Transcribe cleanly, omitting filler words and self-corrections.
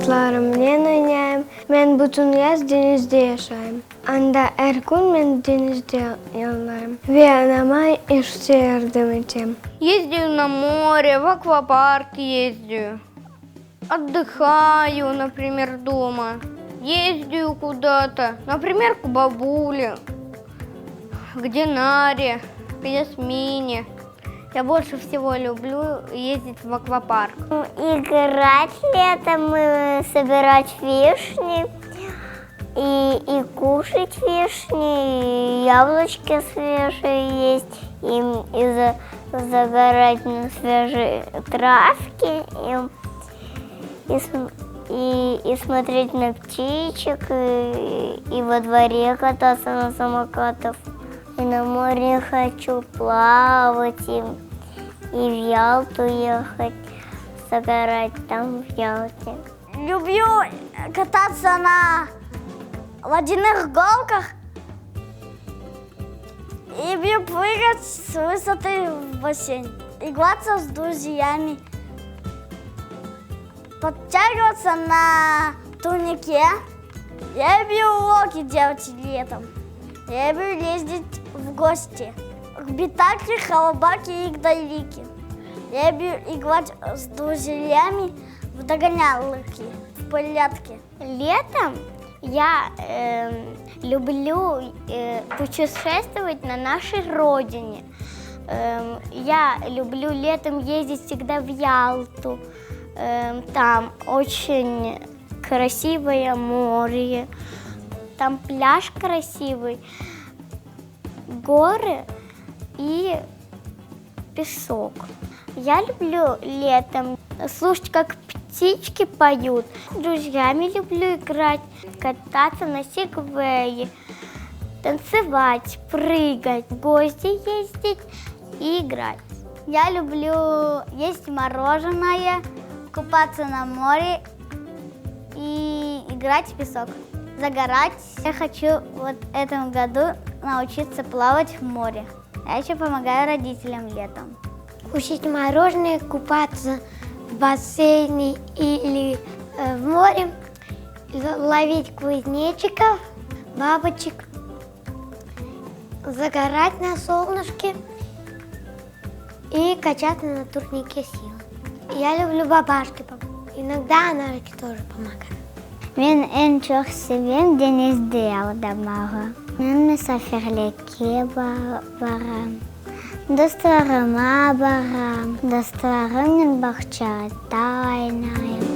dostlarım bilen oynayayım. Ben bütün yaz denizde yaşayayım. Anda her gün ben denizde yanlarım. Ve anama işte yardım edeceğim. Ездию на море, в аквапарк ездию. Отдыхаю, например, дома. Ездию куда-то, например, к бабуле, к Динаре, к Ясмине. Я больше всего люблю ездить в аквапарк. Играть летом, собирать вишни и кушать вишни, и яблочки свежие есть, и загорать на свежей травке, и смотреть на птичек, и во дворе кататься на самокатах. И на море хочу плавать, и в Ялту ехать, загорать там в Ялте. Люблю кататься на водяных горках и люблю прыгать с высоты в бассейн, играться с друзьями, подтягиваться на турнике. Я люблю уроки делать летом. Я люблю ездить в гости к Битаке, Халабаке и Гдалике. Я люблю играть с друзьями в догонялки, в прятки. Летом я люблю путешествовать на нашей родине. Я люблю летом ездить всегда в Ялту. Там очень красивое море, там пляж красивый, горы и песок. Я люблю летом слушать, как птички поют. С друзьями люблю играть, кататься на сегвее, танцевать, прыгать, в гости ездить и играть. Я люблю есть мороженое, купаться на море и играть в песок, загорать. Я хочу вот в этом году научиться плавать в море. Я еще помогаю родителям летом. Кушать мороженое, купаться в бассейне или в море, ловить кузнечиков, бабочек, загорать на солнышке и качаться на турнике сил. Я люблю бабашки. Иногда она тоже помогает. Мен en çok seviyorum denizde yaşamayı. Ben misafirliğe varım. Dostlarıma varım. Dostlarımla bahçede oynayayım.